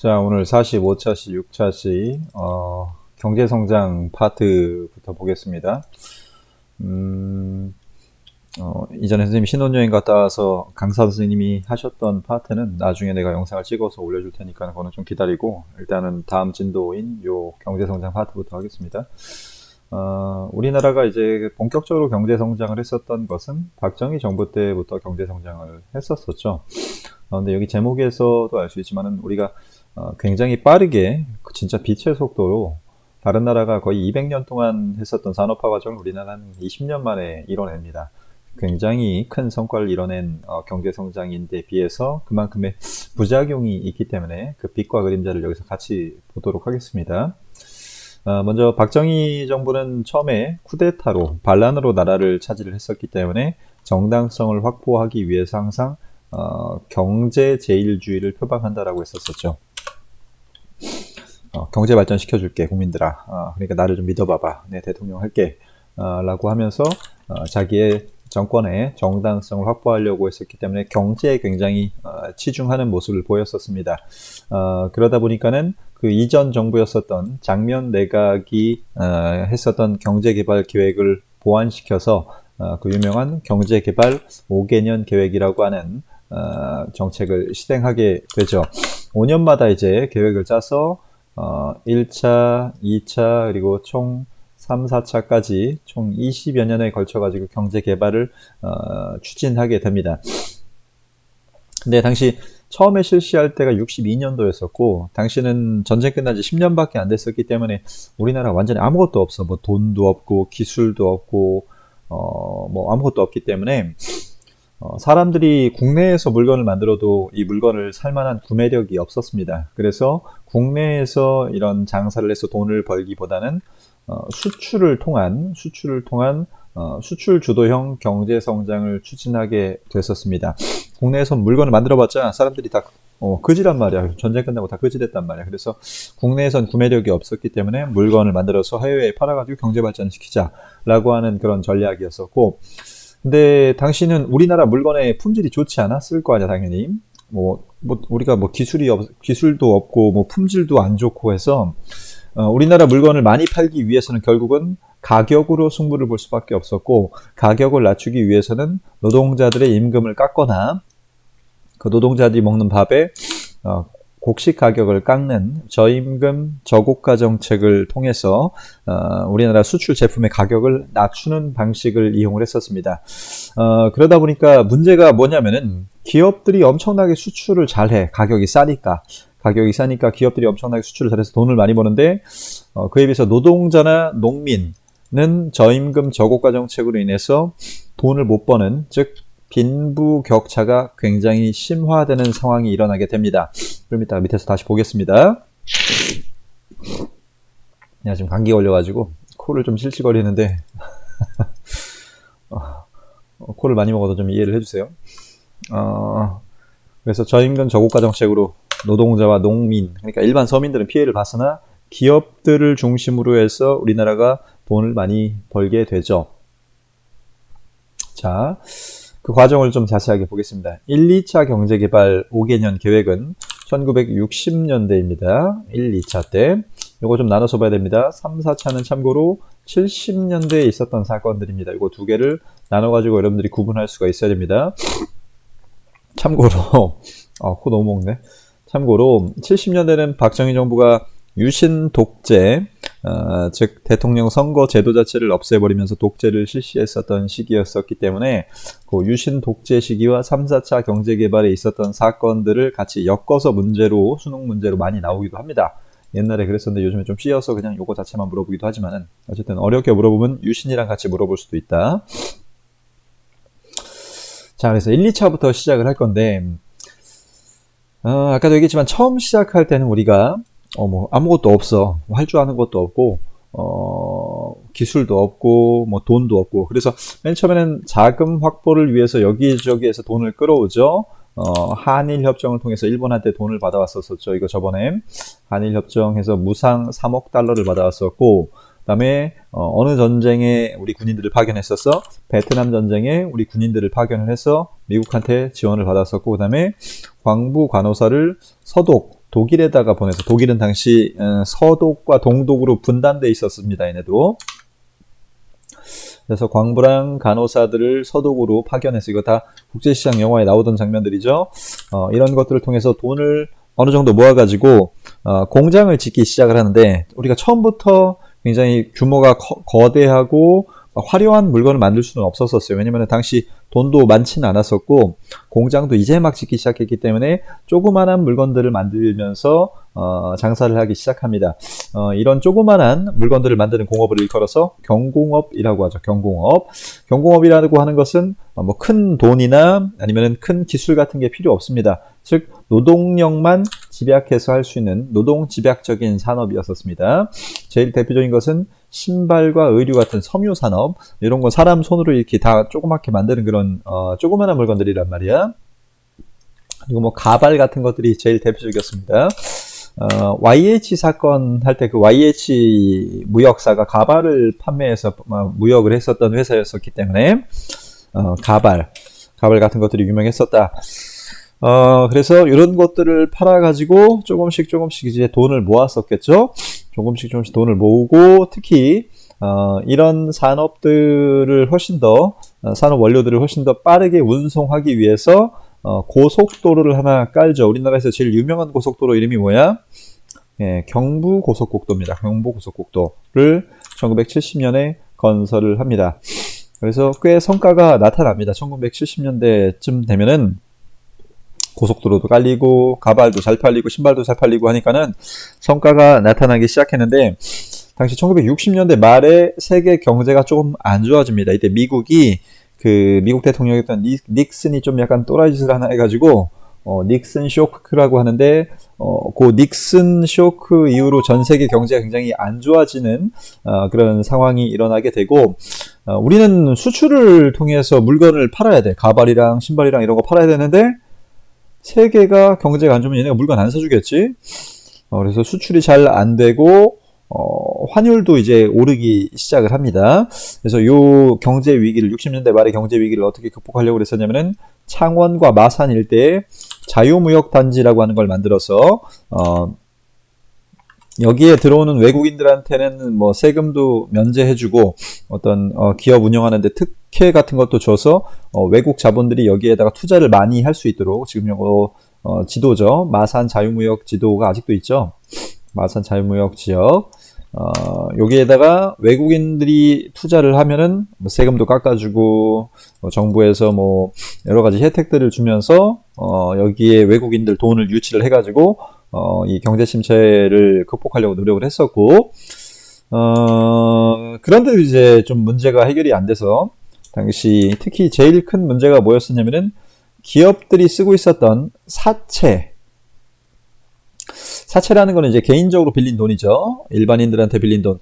자, 오늘 45차시, 6차시, 경제성장 파트부터 보겠습니다. 이전에 선생님이 신혼여행 갔다 와서 강사 선생님이 하셨던 파트는 나중에 내가 영상을 찍어서 올려줄 테니까 그거는 좀 기다리고, 일단은 다음 진도인 요 경제성장 파트부터 하겠습니다. 우리나라가 이제 본격적으로 경제성장을 했었던 것은 박정희 정부 때부터 경제성장을 했었었죠. 근데 여기 제목에서도 알 수 있지만은 우리가 굉장히 빠르게 진짜 빛의 속도로 다른 나라가 거의 200년 동안 했었던 산업화 과정을 우리나라는 20년 만에 이뤄냅니다. 굉장히 큰 성과를 이뤄낸 경제 성장인데 비해서 그만큼의 부작용이 있기 때문에 그 빛과 그림자를 여기서 같이 보도록 하겠습니다. 먼저 박정희 정부는 처음에 쿠데타로 반란으로 나라를 차지를 했었기 때문에 정당성을 확보하기 위해서 항상 경제 제일주의를 표방한다라고 했었었죠. 경제 발전 시켜줄게 국민들아. 그러니까 나를 좀 믿어봐봐. 내 대통령 할게. 라고 하면서 자기의 정권의 정당성을 확보하려고 했었기 때문에 경제에 굉장히 치중하는 모습을 보였었습니다. 그러다 보니까는 그 이전 정부였었던 장면 내각이 했었던 경제개발 계획을 보완시켜서 그 유명한 경제개발 5개년 계획이라고 하는 정책을 실행하게 되죠. 5년마다 이제 계획을 짜서 1차, 2차, 그리고 총 3, 4차까지 총 20여 년에 걸쳐가지고 경제 개발을 추진하게 됩니다. 근데 당시 처음에 실시할 때가 62년도였었고, 당시는 전쟁 끝난 지 10년밖에 안 됐었기 때문에 우리나라 완전히 아무것도 없어. 뭐 돈도 없고, 기술도 없고, 뭐 아무것도 없기 때문에 사람들이 국내에서 물건을 만들어도 이 물건을 살만한 구매력이 없었습니다. 그래서 국내에서 이런 장사를 해서 돈을 벌기보다는 수출을 통한 수출 주도형 경제 성장을 추진하게 됐었습니다. 국내에서 물건을 만들어봤자 사람들이 다 거지란 말이야. 전쟁 끝나고 다 거지됐단 말이야. 그래서 국내에선 구매력이 없었기 때문에 물건을 만들어서 해외에 팔아가지고 경제 발전시키자라고 하는 그런 전략이었었고, 근데 당시는 우리나라 물건의 품질이 좋지 않았을 거 아니야, 당연히. 우리가 기술도 없고, 품질도 안 좋고 해서, 우리나라 물건을 많이 팔기 위해서는 결국은 가격으로 승부를 볼 수밖에 없었고, 가격을 낮추기 위해서는 노동자들의 임금을 깎거나, 그 노동자들이 먹는 밥에, 곡식 가격을 깎는 저임금 저고가 정책을 통해서 우리나라 수출 제품의 가격을 낮추는 방식을 이용을 했었습니다. 그러다 보니까 문제가 뭐냐면은 기업들이 엄청나게 수출을 잘해. 가격이 싸니까 기업들이 엄청나게 수출을 잘해서 돈을 많이 버는데 그에 비해서 노동자나 농민은 저임금 저고가 정책으로 인해서 돈을 못 버는, 즉 빈부격차가 굉장히 심화되는 상황이 일어나게 됩니다. 그럼 이따가 밑에서 다시 보겠습니다. 내가 지금 감기 걸려가지고 코를 좀 실실거리는데 코를 많이 먹어도 좀 이해를 해주세요. 그래서 저임금 저고가 정책으로 노동자와 농민, 그러니까 일반 서민들은 피해를 봤으나 기업들을 중심으로 해서 우리나라가 돈을 많이 벌게 되죠. 자, 그 과정을 좀 자세하게 보겠습니다. 1, 2차 경제개발 5개년 계획은 1960년대입니다. 1, 2차 때. 요거 좀 나눠서 봐야 됩니다. 3, 4차는 참고로 70년대에 있었던 사건들입니다. 이거 두 개를 나눠가지고 여러분들이 구분할 수가 있어야 됩니다. 참고로, 코 너무 먹네. 참고로 70년대는 박정희 정부가 유신 독재, 즉 대통령 선거 제도 자체를 없애버리면서 독재를 실시했었던 시기였었기 때문에 그 유신 독재 시기와 3, 4차 경제개발에 있었던 사건들을 같이 엮어서 수능 문제로 많이 나오기도 합니다. 옛날에 그랬었는데 요즘에 좀 씌어서 그냥 요거 자체만 물어보기도 하지만은 어쨌든 어렵게 물어보면 유신이랑 같이 물어볼 수도 있다. 자, 그래서 1, 2차부터 시작을 할 건데 아까도 얘기했지만 처음 시작할 때는 우리가 아무것도 없어. 할 줄 아는 것도 없고, 기술도 없고, 돈도 없고. 그래서 맨 처음에는 자금 확보를 위해서 여기저기에서 돈을 끌어오죠. 한일 협정을 통해서 일본한테 돈을 받아왔었죠. 이거 저번에 한일 협정에서 무상 3억 달러를 받아왔었고, 그다음에 어느 전쟁에 우리 군인들을 파견했었어? 베트남 전쟁에 우리 군인들을 파견을 해서 미국한테 지원을 받았었고, 그다음에 광부 간호사를 서독 독일에다가 보내서 독일은 당시 서독과 동독으로 분단돼 있었습니다. 얘네도. 그래서 광부랑 간호사들을 서독으로 파견해서 이거 다 국제시장 영화에 나오던 장면들이죠. 이런 것들을 통해서 돈을 어느 정도 모아가지고 공장을 짓기 시작을 하는데 우리가 처음부터 굉장히 규모가 거대하고 화려한 물건을 만들 수는 없었어요. 왜냐면 당시 돈도 많지는 않았었고 공장도 이제 막 짓기 시작했기 때문에 조그만한 물건들을 만들면서 장사를 하기 시작합니다. 이런 조그만한 물건들을 만드는 공업을 일컬어서 경공업이라고 하죠. 경공업. 경공업이라고 하는 것은 뭐 큰 돈이나 아니면 큰 기술 같은 게 필요 없습니다. 즉 노동력만 집약해서 할 수 있는 노동 집약적인 산업이었습니다. 제일 대표적인 것은 신발과 의류 같은 섬유 산업, 이런 건 사람 손으로 이렇게 다 조그맣게 만드는 그런 조그마한 물건들이란 말이야. 그리고 뭐 가발 같은 것들이 제일 대표적이었습니다. YH 사건 할 때 그 YH 무역사가 가발을 판매해서 무역을 했었던 회사였었기 때문에 가발 같은 것들이 유명했었다. 그래서 이런 것들을 팔아가지고 조금씩 이제 돈을 모았었겠죠. 조금씩 돈을 모으고 특히 이런 산업들을 훨씬 더 산업 원료들을 훨씬 더 빠르게 운송하기 위해서 고속도로를 하나 깔죠. 우리나라에서 제일 유명한 고속도로 이름이 뭐야? 예, 경부고속국도입니다. 경부고속국도를 1970년에 건설을 합니다. 그래서 꽤 성과가 나타납니다. 1970년대쯤 되면은 고속도로도 깔리고 가발도 잘 팔리고 신발도 잘 팔리고 하니까는 성과가 나타나기 시작했는데 당시 1960년대 말에 세계 경제가 조금 안 좋아집니다. 이때 미국이 미국 대통령이었던 닉슨이 좀 약간 또라이 짓을 하나 해가지고 닉슨 쇼크라고 하는데 그 닉슨 쇼크 이후로 전 세계 경제가 굉장히 안 좋아지는 그런 상황이 일어나게 되고 우리는 수출을 통해서 물건을 팔아야 돼. 가발이랑 신발이랑 이런 거 팔아야 되는데 세계가 경제가 안 좋으면 얘네가 물건 안 사주겠지. 그래서 수출이 잘 안 되고 환율도 이제 오르기 시작을 합니다. 그래서 요 경제 위기를 60년대 말의 경제 위기를 어떻게 극복하려고 그랬었냐면은 창원과 마산 일대에 자유무역 단지라고 하는 걸 만들어서 여기에 들어오는 외국인들한테는 뭐 세금도 면제해주고 어떤 기업 운영하는데 특혜 같은 것도 줘서 외국 자본들이 여기에다가 투자를 많이 할 수 있도록 지금 요거 지도죠. 마산 자유무역 지도가 아직도 있죠. 마산 자유무역 지역. 여기에다가 외국인들이 투자를 하면은 뭐 세금도 깎아주고 정부에서 뭐 여러 가지 혜택들을 주면서 여기에 외국인들 돈을 유치를 해가지고 이 경제 침체를 극복하려고 노력을 했었고 그런데 이제 좀 문제가 해결이 안 돼서 당시 특히 제일 큰 문제가 뭐였었냐면은 기업들이 쓰고 있었던 사채라는 거는 이제 개인적으로 빌린 돈이죠. 일반인들한테 빌린 돈.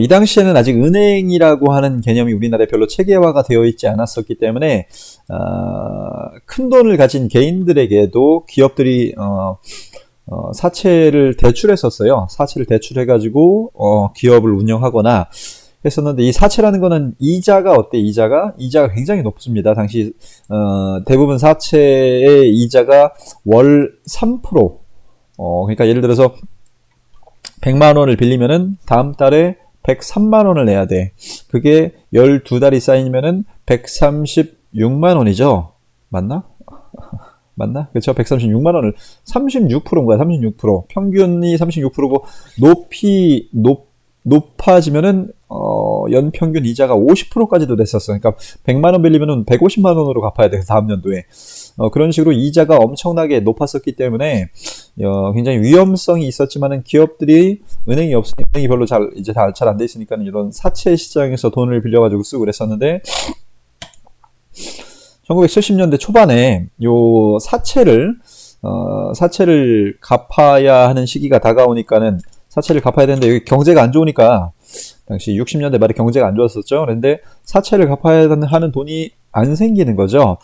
이 당시에는 아직 은행이라고 하는 개념이 우리나라에 별로 체계화가 되어 있지 않았었기 때문에 큰 돈을 가진 개인들에게도 기업들이 사채를 대출했었어요. 사채를 대출해가지고 기업을 운영하거나 했었는데 이 사채라는 거는 이자가 어때? 이자가 굉장히 높습니다. 당시 대부분 사채의 이자가 월 3%. 그러니까 예를 들어서 100만 원을 빌리면은 다음 달에 103만 원을 내야 돼. 그게 12달이 쌓이면은 136만 원이죠. 맞나? 그렇죠. 136만 원을 36%인 거야. 36%. 평균이 36%고 높아지면은 연평균 이자가 50%까지도 됐었어. 그러니까 100만 원 빌리면은 150만 원으로 갚아야 돼. 다음 연도에. 그런 식으로 이자가 엄청나게 높았었기 때문에 굉장히 위험성이 있었지만은 기업들이 은행이 없으니까 은행이 별로 잘 안 돼 있으니까 이런 사채 시장에서 돈을 빌려가지고 쓰고 그랬었는데 1970년대 초반에 요 사채를 갚아야 하는 시기가 다가오니까는 사채를 갚아야 되는데 여기 경제가 안 좋으니까 당시 60년대 말에 경제가 안 좋았었죠. 그런데 사채를 갚아야 하는 돈이 안 생기는 거죠.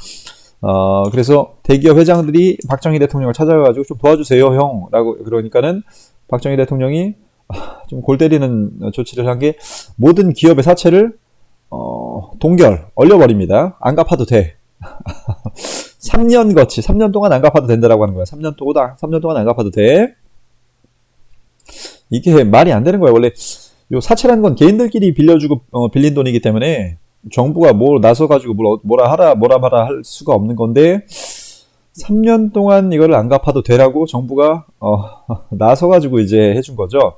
그래서 대기업 회장들이 박정희 대통령을 찾아가지고 좀 도와주세요, 형. 라고 그러니까는 박정희 대통령이 좀 골 때리는 조치를 한 게 모든 기업의 사채를 얼려버립니다. 안 갚아도 돼. 3년 동안 안 갚아도 된다라고 하는 거야. 3년 동안 안 갚아도 돼. 이게 말이 안 되는 거야. 원래 요 사채라는 건 개인들끼리 빌려주고 빌린 돈이기 때문에 정부가 뭐 나서가지고 뭐라 마라 할 수가 없는 건데 3년 동안 이거를 안 갚아도 되라고 정부가 나서가지고 이제 해준 거죠.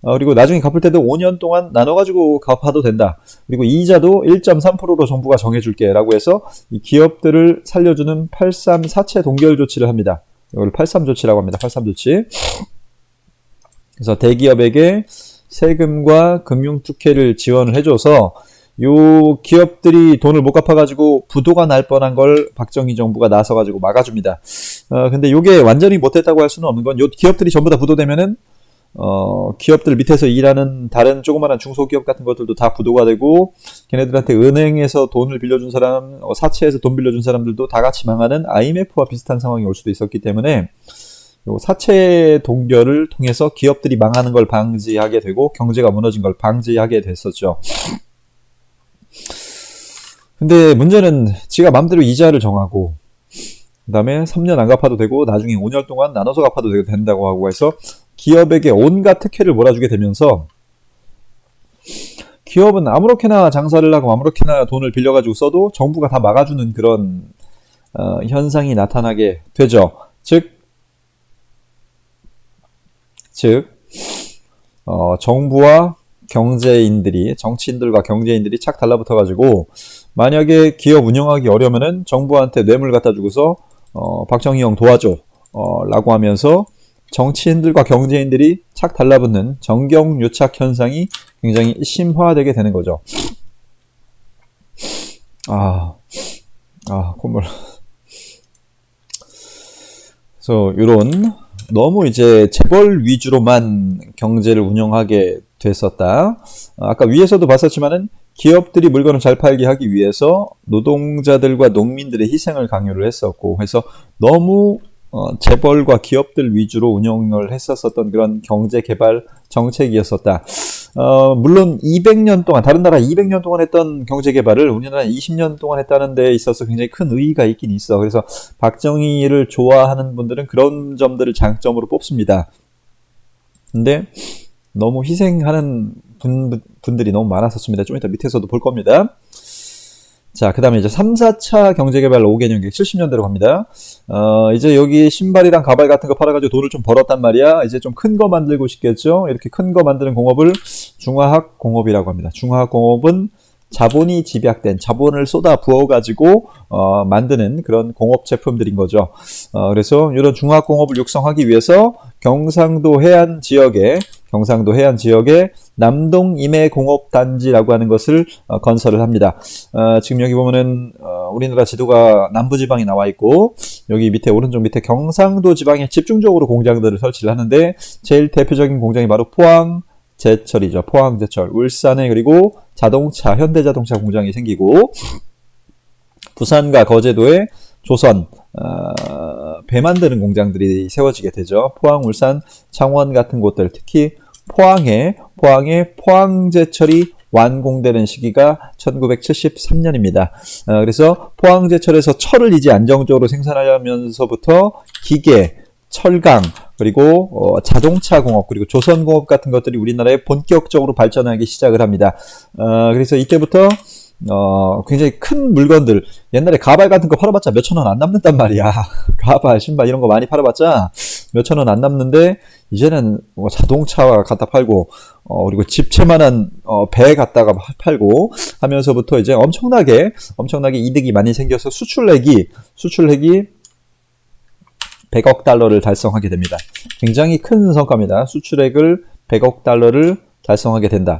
그리고 나중에 갚을 때도 5년 동안 나눠가지고 갚아도 된다. 그리고 이자도 1.3%로 정부가 정해줄게 라고 해서 이 기업들을 살려주는 83 사채 동결 조치를 합니다. 이걸 83 조치라고 합니다. 83 조치. 그래서 대기업에게 세금과 금융특혜를 지원을 해줘서 요 기업들이 돈을 못 갚아가지고 부도가 날 뻔한 걸 박정희 정부가 나서가지고 막아줍니다. 근데 요게 완전히 못했다고 할 수는 없는 건 요 기업들이 전부 다 부도되면은 기업들 밑에서 일하는 다른 조그마한 중소기업 같은 것들도 다 부도가 되고 걔네들한테 은행에서 돈을 빌려준 사람, 사채에서 돈 빌려준 사람들도 다 같이 망하는 IMF와 비슷한 상황이 올 수도 있었기 때문에 요 사채 동결을 통해서 기업들이 망하는 걸 방지하게 되고 경제가 무너진 걸 방지하게 됐었죠. 근데 문제는 지가 맘대로 이자를 정하고 그 다음에 3년 안 갚아도 되고 나중에 5년 동안 나눠서 갚아도 된다고 하고 해서 기업에게 온갖 특혜를 몰아주게 되면서 기업은 아무렇게나 장사를 하고 아무렇게나 돈을 빌려가지고 써도 정부가 다 막아주는 그런 현상이 나타나게 되죠. 즉 정부와 정치인들과 경제인들이 착 달라붙어가지고 만약에 기업 운영하기 어려우면은 정부한테 뇌물 갖다 주고서 박정희 형 도와줘 라고 하면서 정치인들과 경제인들이 착 달라붙는 정경유착 현상이 굉장히 심화되게 되는 거죠. 콧물. 그래서 이런 너무 이제 재벌 위주로만 경제를 운영하게 됐었다. 아까 위에서도 봤었지만은 기업들이 물건을 잘 팔게 하기 위해서 노동자들과 농민들의 희생을 강요를 했었고, 그래서 너무 재벌과 기업들 위주로 운영을 했었던 그런 경제 개발 정책이었었다. 물론 200년 동안, 다른 나라 200년 동안 했던 경제 개발을 우리나라 20년 동안 했다는 데 있어서 굉장히 큰 의의가 있긴 있어. 그래서 박정희를 좋아하는 분들은 그런 점들을 장점으로 뽑습니다. 근데 너무 희생하는 분들이 너무 많았었습니다. 좀 이따 밑에서도 볼 겁니다. 자, 그 다음에 이제 3, 4차 경제개발 5개년 계획 70년대로 갑니다. 이제 여기 신발이랑 가발 같은 거 팔아가지고 돈을 좀 벌었단 말이야. 이제 좀 큰 거 만들고 싶겠죠? 이렇게 큰 거 만드는 공업을 중화학공업이라고 합니다. 중화학공업은 자본이 집약된, 자본을 쏟아 부어가지고, 만드는 그런 공업 제품들인 거죠. 그래서 이런 중화학공업을 육성하기 위해서 경상도 해안 지역에 남동임해공업단지라고 하는 것을 건설을 합니다. 지금 여기 보면은 우리나라 지도가 남부지방이 나와 있고 여기 밑에 오른쪽 밑에 경상도 지방에 집중적으로 공장들을 설치를 하는데 제일 대표적인 공장이 바로 포항제철이죠. 포항제철. 울산에 그리고 자동차, 현대자동차 공장이 생기고 부산과 거제도에 조선, 배 만드는 공장들이 세워지게 되죠. 포항, 울산, 창원 같은 곳들, 특히 포항에 포항제철이 완공되는 시기가 1973년입니다. 그래서 포항제철에서 철을 이제 안정적으로 생산하면서부터 기계, 철강, 그리고 자동차 공업, 그리고 조선공업 같은 것들이 우리나라에 본격적으로 발전하기 시작을 합니다. 그래서 이때부터 굉장히 큰 물건들, 옛날에 가발 같은 거 팔아봤자 몇천 원 안 남는단 말이야. 가발, 신발 이런 거 많이 팔아봤자 몇천 원 안 남는데 이제는 뭐 자동차 갖다 팔고 그리고 집채만한 배 갖다가 팔고 하면서부터 이제 엄청나게 이득이 많이 생겨서 수출액이 100억 달러를 달성하게 됩니다. 굉장히 큰 성과입니다. 수출액을 100억 달러를 달성하게 된다.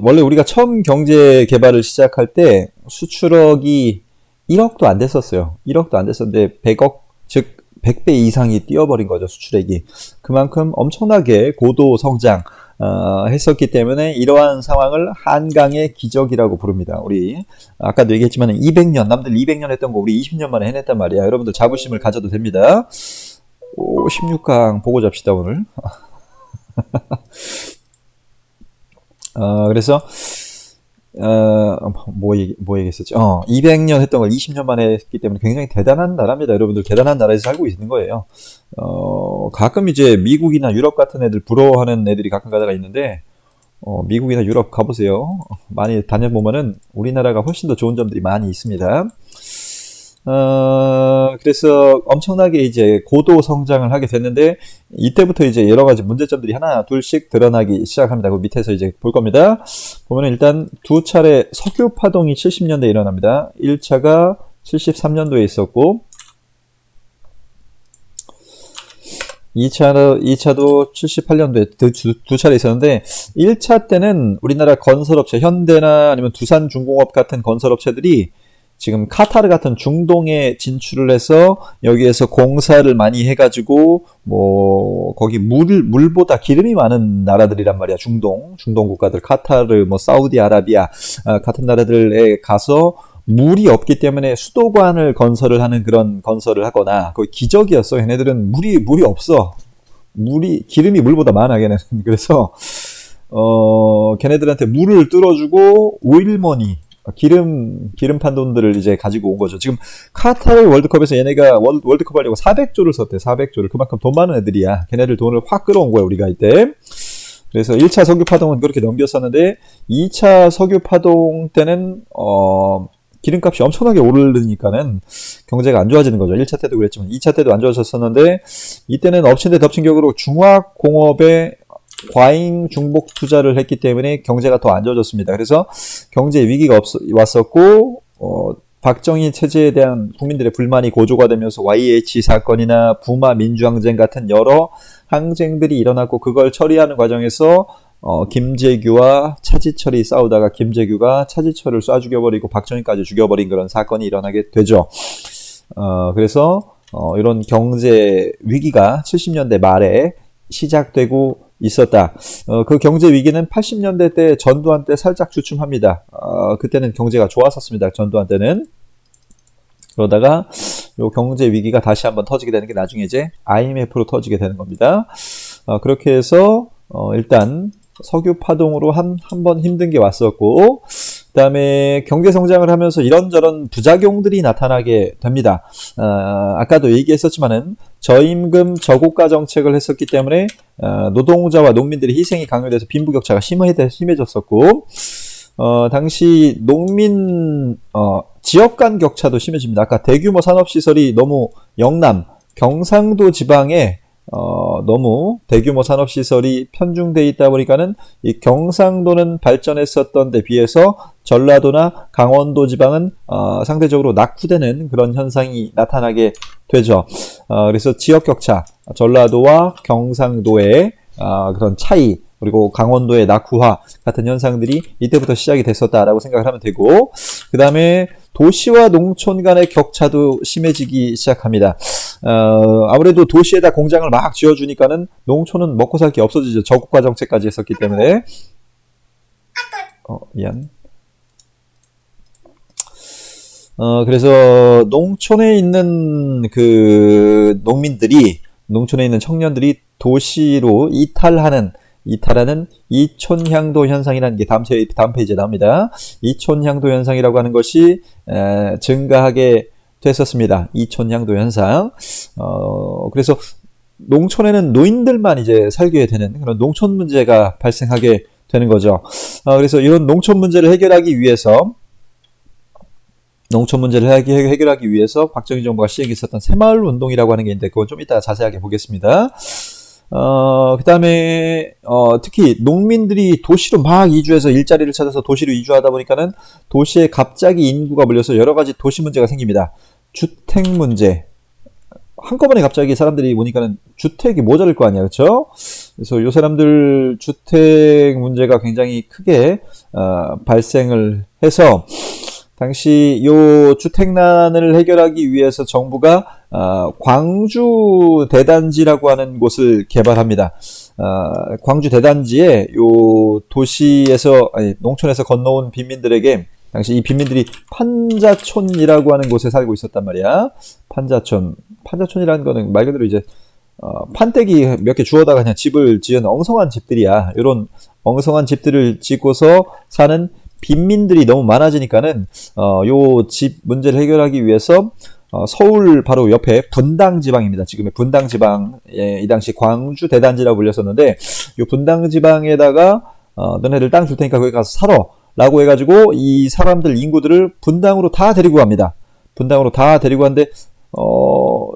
원래 우리가 처음 경제 개발을 시작할 때 수출액이 1억도 안 됐었어요. 1억도 안 됐었는데 100억, 즉 100배 이상이 뛰어버린 거죠, 수출액이. 그만큼 엄청나게 고도 성장 했었기 때문에 이러한 상황을 한강의 기적이라고 부릅니다. 우리 아까도 얘기했지만 200년, 남들 200년 했던 거 우리 20년 만에 해냈단 말이야. 여러분들 자부심을 가져도 됩니다. 16강 보고 잡시다 오늘. 그래서 뭐 얘기했었지? 200년 했던 걸 20년 만에 했기 때문에 굉장히 대단한 나라입니다. 여러분들 대단한 나라에서 살고 있는 거예요. 가끔 이제 미국이나 유럽 같은 애들 부러워하는 애들이 가끔 가다가 있는데, 미국이나 유럽 가보세요. 많이 다녀보면은 우리나라가 훨씬 더 좋은 점들이 많이 있습니다. 그래서 엄청나게 이제 고도 성장을 하게 됐는데, 이때부터 이제 여러 가지 문제점들이 하나, 둘씩 드러나기 시작합니다. 그 밑에서 이제 볼 겁니다. 보면은 일단 두 차례 석유 파동이 70년대에 일어납니다. 1차가 73년도에 있었고, 2차도 78년도에 두 차례 있었는데, 1차 때는 우리나라 건설업체, 현대나 아니면 두산중공업 같은 건설업체들이 지금 카타르 같은 중동에 진출을 해서 여기에서 공사를 많이 해가지고 거기 물보다 기름이 많은 나라들이란 말이야. 중동 국가들, 카타르, 사우디아라비아 같은 나라들에 가서 물이 없기 때문에 수도관을 건설을 하는 그런 건설을 하거나, 거의 기적이었어. 얘네들은 물이 없어. 기름이 물보다 많아, 걔네는. 그래서 걔네들한테 물을 뚫어주고 오일머니, 기름 판돈들을 이제 가지고 온 거죠. 지금 카타르 월드컵에서 얘네가 월드컵 하려고 400조를 썼대. 400조를. 그만큼 돈 많은 애들이야. 걔네들 돈을 확 끌어온 거야, 우리가 이때. 그래서 1차 석유 파동은 그렇게 넘겼었는데, 2차 석유 파동 때는 기름값이 엄청나게 오르니까는 경제가 안 좋아지는 거죠. 1차 때도 그랬지만 2차 때도 안 좋아졌었는데, 이때는 엎친 데 덮친 격으로 중화공업에 과잉 중복 투자를 했기 때문에 경제가 더 안 좋아졌습니다. 그래서 경제 위기가 왔었고, 박정희 체제에 대한 국민들의 불만이 고조가 되면서 YH 사건이나 부마 민주항쟁 같은 여러 항쟁들이 일어났고, 그걸 처리하는 과정에서 김재규와 차지철이 싸우다가 김재규가 차지철을 쏴 죽여버리고 박정희까지 죽여버린 그런 사건이 일어나게 되죠. 그래서 이런 경제 위기가 70년대 말에 시작되고 있었다. 그 경제 위기는 80년대 때 전두환 때 살짝 주춤합니다. 그때는 경제가 좋았었습니다. 전두환 때는. 그러다가 요 경제 위기가 다시 한번 터지게 되는 게 나중에 이제 IMF로 터지게 되는 겁니다. 그렇게 해서 일단 석유 파동으로 한 번 힘든 게 왔었고, 그 다음에 경제 성장을 하면서 이런저런 부작용들이 나타나게 됩니다. 아까도 얘기했었지만은 저임금 저고가 정책을 했었기 때문에 노동자와 농민들의 희생이 강요돼서 빈부격차가 심해졌었고, 당시 농민 지역 간 격차도 심해집니다. 아까 대규모 산업시설이 너무 영남, 경상도 지방에 너무 대규모 산업시설이 편중돼 있다 보니까는 이 경상도는 발전했었던 데 비해서 전라도나 강원도 지방은 상대적으로 낙후되는 그런 현상이 나타나게 되죠. 그래서 지역격차, 전라도와 경상도의 그런 차이, 그리고 강원도의 낙후화 같은 현상들이 이때부터 시작이 됐었다라고 생각을 하면 되고, 그 다음에 도시와 농촌 간의 격차도 심해지기 시작합니다. 아무래도 도시에다 공장을 막 지어주니까는 농촌은 먹고 살 게 없어지죠. 저고가 정책까지 했었기 때문에. 미안. 그래서 농촌에 있는 그 농촌에 있는 청년들이 도시로 이탈하는 이촌향도 현상이라는 게 다음 페이지에 나옵니다. 이촌향도 현상이라고 하는 것이 증가하게 됐었습니다. 이촌향도 현상. 그래서 농촌에는 노인들만 이제 살게 되는 그런 농촌 문제가 발생하게 되는 거죠. 그래서 이런 농촌 문제를 해결하기 위해서 박정희 정부가 시행했었던 새마을 운동이라고 하는 게 있는데, 그건 좀 이따 자세하게 보겠습니다. 그 다음에, 특히 농민들이 도시로 막 이주해서 일자리를 찾아서 도시로 이주하다 보니까는 도시에 갑자기 인구가 몰려서 여러 가지 도시 문제가 생깁니다. 주택 문제. 한꺼번에 갑자기 사람들이 오니까는 주택이 모자랄 거 아니야, 그렇죠? 그래서 요 사람들 주택 문제가 굉장히 크게 발생을 해서, 당시 요 주택난을 해결하기 위해서 정부가 광주 대단지라고 하는 곳을 개발합니다. 광주 대단지에 요 농촌에서 건너온 빈민들에게, 당시 이 빈민들이 판자촌이라고 하는 곳에 살고 있었단 말이야. 판자촌이라는 거는 말 그대로 이제 판때기 몇 개 주워다가 그냥 집을 지은 엉성한 집들이야. 이런 엉성한 집들을 짓고서 사는 빈민들이 너무 많아지니까는 요 집 문제를 해결하기 위해서 서울 바로 옆에 분당 지방입니다. 지금의 분당 지방, 예, 이 당시 광주 대단지라고 불렸었는데 요 분당 지방에다가 너네들 땅 줄 테니까 거기 가서 살아 라고 해가지고 이 사람들 인구들을 분당으로 다 데리고 갑니다. 분당으로 다 데리고 갔는데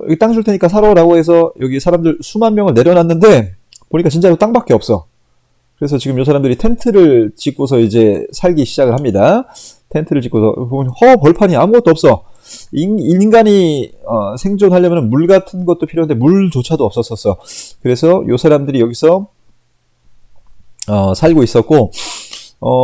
여기 땅 줄 테니까 살아 라고 해서 여기 사람들 수만 명을 내려놨는데 보니까 진짜로 땅밖에 없어. 그래서 지금 요 사람들이 텐트를 짓고서 이제 살기 시작을 합니다. 텐트를 짓고서 보면 벌판이 아무것도 없어. 인간이 생존하려면 물 같은 것도 필요한데 물조차도 없었었어. 그래서 요 사람들이 여기서 살고 있었고,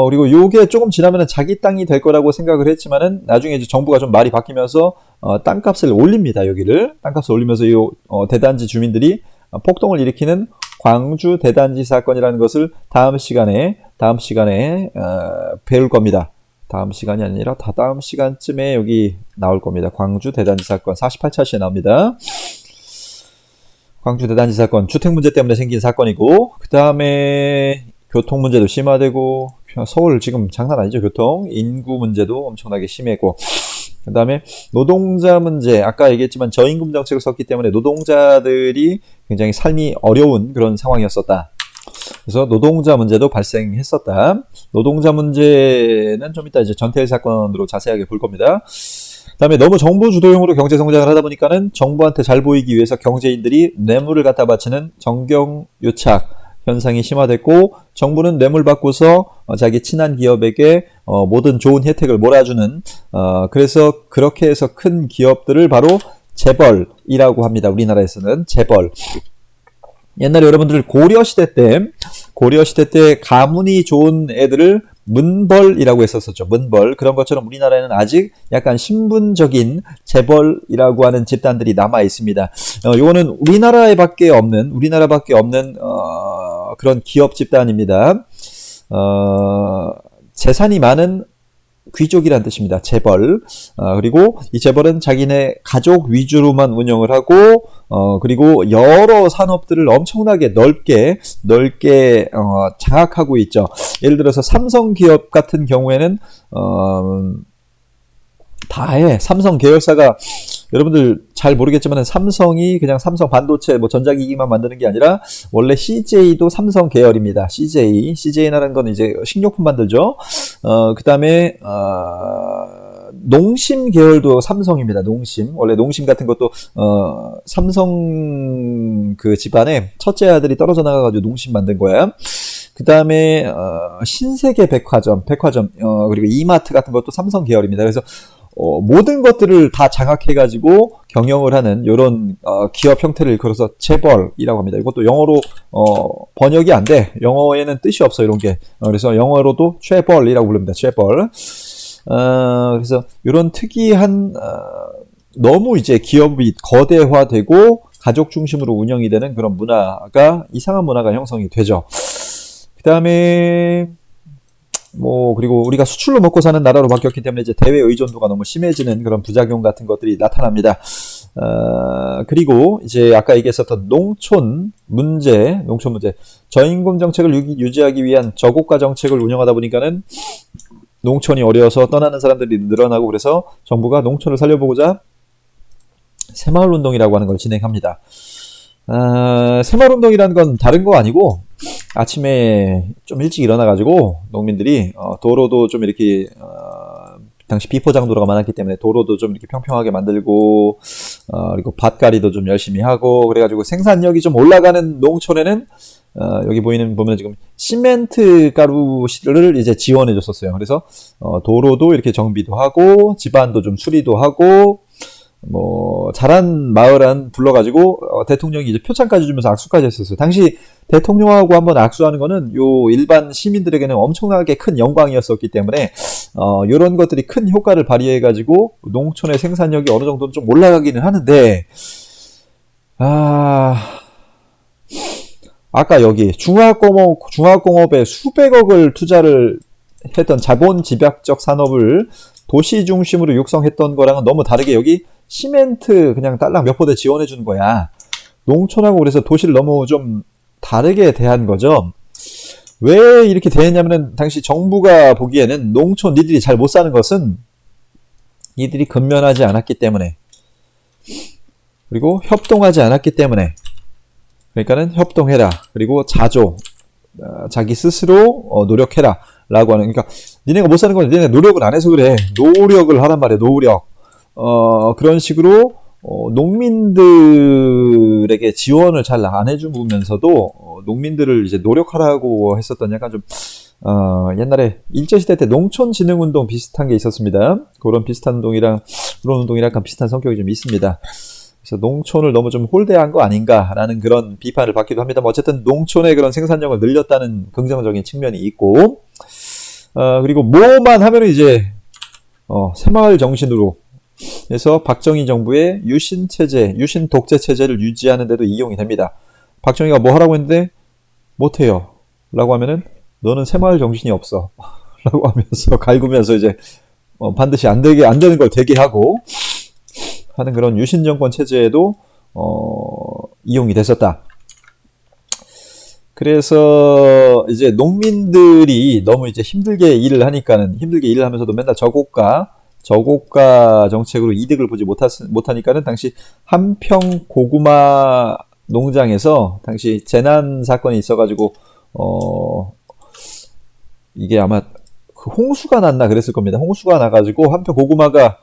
그리고 요게 조금 지나면은 자기 땅이 될 거라고 생각을 했지만은 나중에 이제 정부가 좀 말이 바뀌면서 땅값을 올립니다. 여기를 땅값을 올리면서 요 대단지 주민들이 폭동을 일으키는 광주 대단지 사건이라는 것을 다음 시간에 배울 겁니다. 다음 시간이 아니라 다다음 시간쯤에 여기 나올 겁니다. 광주 대단지 사건 48차시에 나옵니다. 광주 대단지 사건, 주택 문제 때문에 생긴 사건이고, 그 다음에 교통 문제도 심화되고, 서울 지금 장난 아니죠, 교통. 인구 문제도 엄청나게 심했고, 그 다음에 노동자 문제, 아까 얘기했지만 저임금 정책을 썼기 때문에 노동자들이 굉장히 삶이 어려운 그런 상황이었었다. 그래서 노동자 문제도 발생했었다. 노동자 문제는 좀 이따 이제 전태일 사건으로 자세하게 볼 겁니다. 그 다음에 너무 정부 주도형으로 경제 성장을 하다 보니까는 정부한테 잘 보이기 위해서 경제인들이 뇌물을 갖다 바치는 정경유착 현상이 심화됐고, 정부는 뇌물 받고서 자기 친한 기업에게 모든 좋은 혜택을 몰아주는, 그래서 그렇게 해서 큰 기업들을 바로 재벌이라고 합니다. 우리나라에서는 재벌. 옛날에 여러분들 고려시대 때 가문이 좋은 애들을 문벌이라고 했었었죠. 문벌. 그런 것처럼 우리나라에는 아직 약간 신분적인 재벌이라고 하는 집단들이 남아 있습니다. 요거는 우리나라밖에 없는 그런 기업 집단입니다. 재산이 많은 귀족이란 뜻입니다. 재벌. 그리고 이 재벌은 자기네 가족 위주로만 운영을 하고, 그리고 여러 산업들을 엄청나게 넓게 장악하고 있죠. 예를 들어서 삼성 기업 같은 경우에는 다해. 삼성 계열사가 여러분들 잘 모르겠지만 삼성이 그냥 삼성 반도체 뭐 전자기기만 만드는 게 아니라 원래 CJ도 삼성 계열입니다. CJ라는 건 이제 식료품 만들죠. 그 다음에 농심 계열도 삼성입니다. 농심. 원래 농심 같은 것도 삼성 그 집안에 첫째 아들이 떨어져 나가가지고 농심 만든 거야. 그 다음에 신세계 백화점 그리고 이마트 같은 것도 삼성 계열입니다. 그래서 모든 것들을 다 장악해가지고 경영을 하는 이런 기업 형태를 걸어서 재벌이라고 합니다. 이것도 영어로 번역이 안 돼. 영어에는 뜻이 없어 이런 게. 그래서 영어로도 재벌이라고 부릅니다. 재벌. 그래서 이런 특이한 너무 이제 기업이 거대화되고 가족 중심으로 운영이 되는 그런 문화가 이상한 문화가 형성이 되죠. 그 다음에 그리고 우리가 수출로 먹고 사는 나라로 바뀌었기 때문에 이제 대외 의존도가 너무 심해지는 그런 부작용 같은 것들이 나타납니다. 그리고 이제 아까 얘기했었던 농촌 문제. 저임금 정책을 유지하기 위한 저고가 정책을 운영하다 보니까는 농촌이 어려워서 떠나는 사람들이 늘어나고, 그래서 정부가 농촌을 살려보고자 새마을운동이라고 하는 걸 진행합니다. 새마을운동이라는 건 다른 거 아니고, 아침에 좀 일찍 일어나가지고 농민들이 도로도 좀 이렇게 당시 비포장도로가 많았기 때문에 도로도 좀 이렇게 평평하게 만들고, 그리고 밭갈이도 좀 열심히 하고, 그래가지고 생산력이 좀 올라가는 농촌에는 여기 보면 지금 시멘트 가루를 이제 지원해 줬었어요. 그래서 도로도 이렇게 정비도 하고 집안도 좀 수리도 하고, 잘한 마을안 불러가지고 대통령이 이제 표창까지 주면서 악수까지 했었어요. 당시 대통령하고 한번 악수하는 거는 요 일반 시민들에게는 엄청나게 큰 영광이었었기 때문에 요런 것들이 큰 효과를 발휘해가지고 농촌의 생산력이 어느 정도 좀 올라가기는 하는데, 아까 여기 중화공업에 수백억을 투자를 했던 자본 집약적 산업을 도시 중심으로 육성했던 거랑은 너무 다르게 여기 시멘트 그냥 딸랑 몇 포대 지원해 주는 거야. 농촌하고 그래서 도시를 너무 좀 다르게 대한 거죠. 왜 이렇게 됐냐면은 당시 정부가 보기에는 농촌 니들이 잘 못 사는 것은 니들이 근면하지 않았기 때문에, 그리고 협동하지 않았기 때문에, 그러니까는 협동해라. 그리고 자조, 자기 스스로 노력해라. 라고 하는, 그러니까 니네가 못 사는 건 니네가 노력을 안 해서 그래. 노력을 하란 말이야. 노력. 그런 식으로 농민들에게 지원을 잘 안 해주면서도 농민들을 이제 노력하라고 했었던, 약간 좀 옛날에 일제시대 때 농촌진흥운동 비슷한 게 있었습니다. 그런 비슷한 운동이랑 그런 운동이랑 약간 비슷한 성격이 좀 있습니다. 그래서 농촌을 너무 좀 홀대한 거 아닌가라는 그런 비판을 받기도 합니다만, 어쨌든 농촌의 그런 생산량을 늘렸다는 긍정적인 측면이 있고, 그리고 뭐만 하면은 이제 새마을 정신으로 해서 박정희 정부의 유신 체제, 유신 독재 체제를 유지하는 데도 이용이 됩니다. 박정희가 뭐 하라고 했는데 못해요 라고 하면은 너는 새마을 정신이 없어 라고 하면서 갈구면서 이제 반드시 안 되는 걸 되게 하고 하는 그런 유신 정권 체제에도 이용이 됐었다. 그래서 이제 농민들이 너무 이제 힘들게 일을 하면서도 맨날 저고가 정책으로 이득을 보지 못하니까는 당시 한평 고구마 농장에서 당시 재난 사건이 있어가지고 이게 아마 그 홍수가 났나 그랬을 겁니다. 홍수가 나가지고 한평 고구마가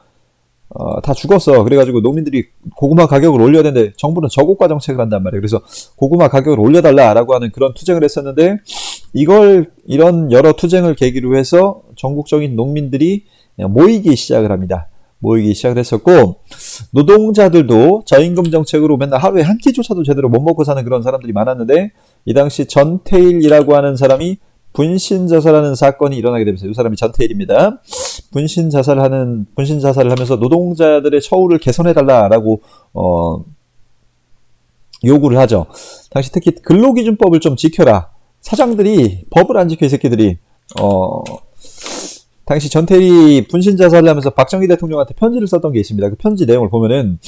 다 죽었어. 그래가지고 농민들이 고구마 가격을 올려야 되는데 정부는 저고가 정책을 한단 말이에요. 그래서 고구마 가격을 올려달라라고 하는 그런 투쟁을 했었는데, 이런 여러 투쟁을 계기로 해서 전국적인 농민들이 모이기 시작을 합니다. 모이기 시작을 했었고, 노동자들도 저임금 정책으로 맨날 하루에 한 끼조차도 제대로 못 먹고 사는 그런 사람들이 많았는데, 이 당시 전태일이라고 하는 사람이 분신 자살하는 사건이 일어나게 되면서, 이 사람이 전태일입니다. 분신 자살을 하면서 노동자들의 처우를 개선해달라라고 요구를 하죠. 당시 특히 근로기준법을 좀 지켜라. 사장들이 법을 안 지켜, 이 새끼들이. 당시 전태일이 분신 자살을 하면서 박정희 대통령한테 편지를 썼던 게 있습니다. 그 편지 내용을 보면은,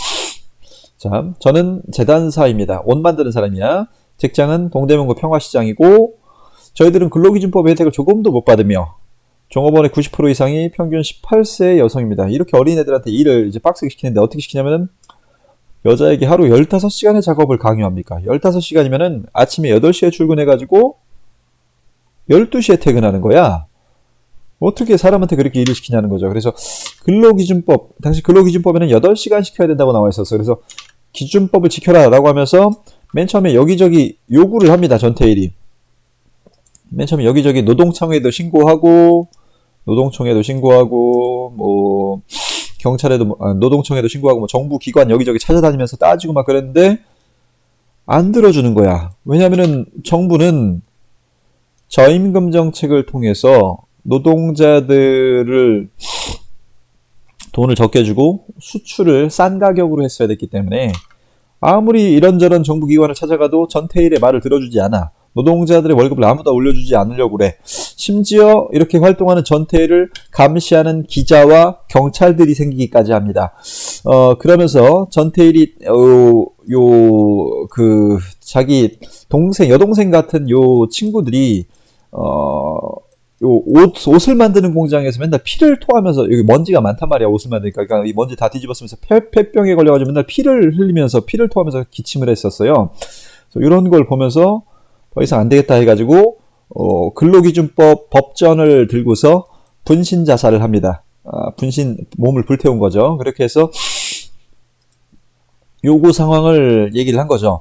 자, 저는 재단사입니다. 옷 만드는 사람이야. 직장은 동대문구 평화시장이고, 저희들은 근로기준법 혜택을 조금도 못 받으며 종업원의 90% 이상이 평균 18세 여성입니다. 이렇게 어린애들한테 일을 이제 빡세게 시키는데, 어떻게 시키냐면은 여자에게 하루 15시간의 작업을 강요합니까? 15시간이면은 아침에 8시에 출근해가지고 12시에 퇴근하는 거야. 어떻게 사람한테 그렇게 일을 시키냐는 거죠. 그래서 당시 근로기준법에는 8시간 시켜야 된다고 나와 있었어요. 그래서 기준법을 지켜라 라고 하면서 맨 처음에 여기저기 요구를 합니다. 전태일이. 맨 처음에 여기저기 노동청에도 신고하고, 뭐 경찰에도, 노동청에도 신고하고, 뭐 정부 기관 여기저기 찾아다니면서 따지고 막 그랬는데 안 들어주는 거야. 왜냐면은 정부는 저임금 정책을 통해서 노동자들을 돈을 적게 주고 수출을 싼 가격으로 했어야 됐기 때문에, 아무리 이런저런 정부 기관을 찾아가도 전태일의 말을 들어주지 않아. 노동자들의 월급을 아무도 올려주지 않으려고 그래. 심지어 이렇게 활동하는 전태일을 감시하는 기자와 경찰들이 생기기까지 합니다. 그러면서 전태일이 자기 여동생 같은 요 친구들이 옷을 만드는 공장에서 맨날 피를 토하면서, 여기 먼지가 많단 말이야, 옷을 만드니까. 그러니까 이 먼지 다 뒤집었으면서 폐병에 걸려가지고 맨날 피를 흘리면서, 피를 토하면서 기침을 했었어요. 이런 걸 보면서 더 이상 안 되겠다 해가지고, 근로기준법 법전을 들고서 분신 자살을 합니다. 몸을 불태운 거죠. 그렇게 해서 요구 상황을 얘기를 한 거죠.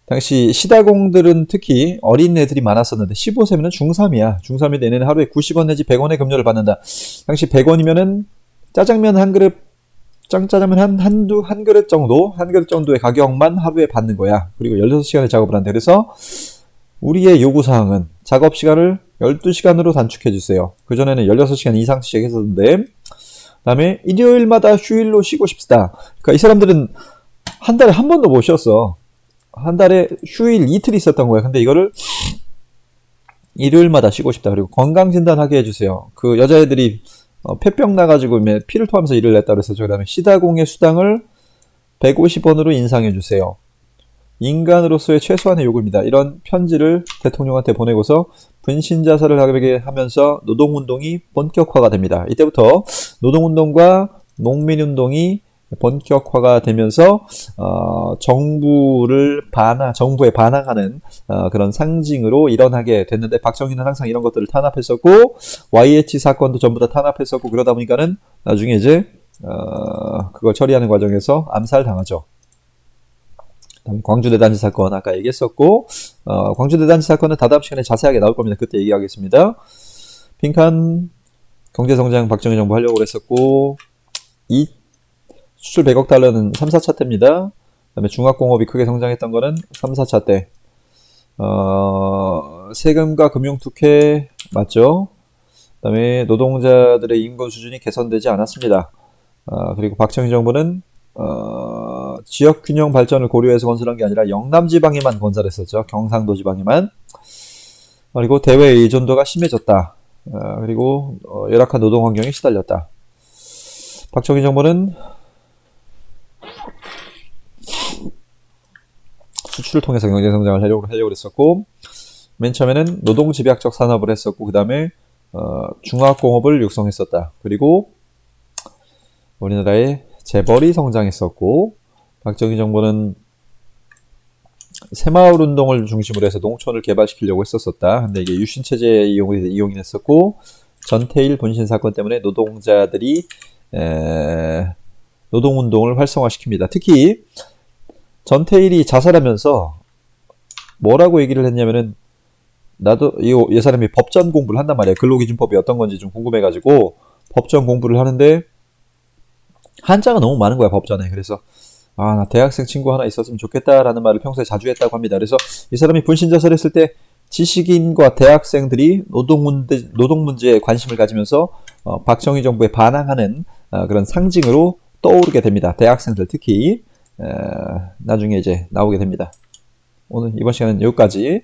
당시 시다공들은 특히 어린 애들이 많았었는데, 15세면은 중3이야. 중3인데 얘네는 하루에 90원 내지 100원의 급료를 받는다. 당시 100원이면은 짜장면 한 그릇, 짜장면 한 그릇 정도의 가격만 하루에 받는 거야. 그리고 16시간의 작업을 한대. 그래서 우리의 요구사항은 작업시간을 12시간으로 단축해주세요. 그전에는 16시간 이상씩 했었는데, 그 다음에 일요일마다 휴일로 쉬고 싶다. 그러니까 이 사람들은 한 달에 한 번도 못 쉬었어. 한 달에 휴일 이틀 있었던 거야. 근데 이거를 일요일마다 쉬고 싶다. 그리고 건강진단하게 해주세요. 그 여자애들이 폐병 나가지고 피를 토하면서 일을 했다 그랬었죠. 그 다음에 시다공의 수당을 150원으로 인상해주세요. 인간으로서의 최소한의 요구입니다. 이런 편지를 대통령한테 보내고서 분신자살을 하게 하면서 노동운동이 본격화가 됩니다. 이때부터 노동운동과 농민운동이 본격화가 되면서 정부에 반항하는 그런 상징으로 일어나게 됐는데, 박정희는 항상 이런 것들을 탄압했었고 YH 사건도 전부 다 탄압했었고, 그러다 보니까는 나중에 이제 그걸 처리하는 과정에서 암살당하죠. 광주대단지 사건 아까 얘기했었고, 광주대단지 사건은 다다음 시간에 자세하게 나올 겁니다. 그때 얘기하겠습니다. 빈칸 경제성장 박정희 정부 하려고 그랬었고, 이 수출 100억 달러는 3, 4차 때입니다. 그 다음에 중화공업이 크게 성장했던 거는 3, 4차 때. 세금과 금융특혜 맞죠? 그 다음에 노동자들의 임금 수준이 개선되지 않았습니다. 그리고 박정희 정부는 지역균형 발전을 고려해서 건설한 게 아니라 영남 지방에만 건설했었죠. 경상도 지방에만. 그리고 대외 의존도가 심해졌다. 그리고 열악한 노동 환경에 시달렸다. 박정희 정부는 수출을 통해서 경제 성장을 하려고 했었고, 맨 처음에는 노동 집약적 산업을 했었고, 그 다음에 중화공업을 육성했었다. 그리고 우리나라의 재벌이 성장했었고, 박정희 정부는 새마을 운동을 중심으로 해서 농촌을 개발시키려고 했었다. 근데 이게 유신체제에 이용이 됐었고, 전태일 분신 사건 때문에 노동자들이 노동운동을 활성화시킵니다. 특히 전태일이 자살하면서 뭐라고 얘기를 했냐면은, 나도 이 사람이 법전 공부를 한단 말이에요. 근로기준법이 어떤 건지 좀 궁금해가지고 법전 공부를 하는데 한자가 너무 많은 거야, 법전에. 그래서 나 대학생 친구 하나 있었으면 좋겠다라는 말을 평소에 자주 했다고 합니다. 그래서 이 사람이 분신자살 했을 때 지식인과 대학생들이 노동 문제에 관심을 가지면서 박정희 정부에 반항하는 그런 상징으로 떠오르게 됩니다. 대학생들 특히 나중에 이제 나오게 됩니다. 오늘 이번 시간은 여기까지.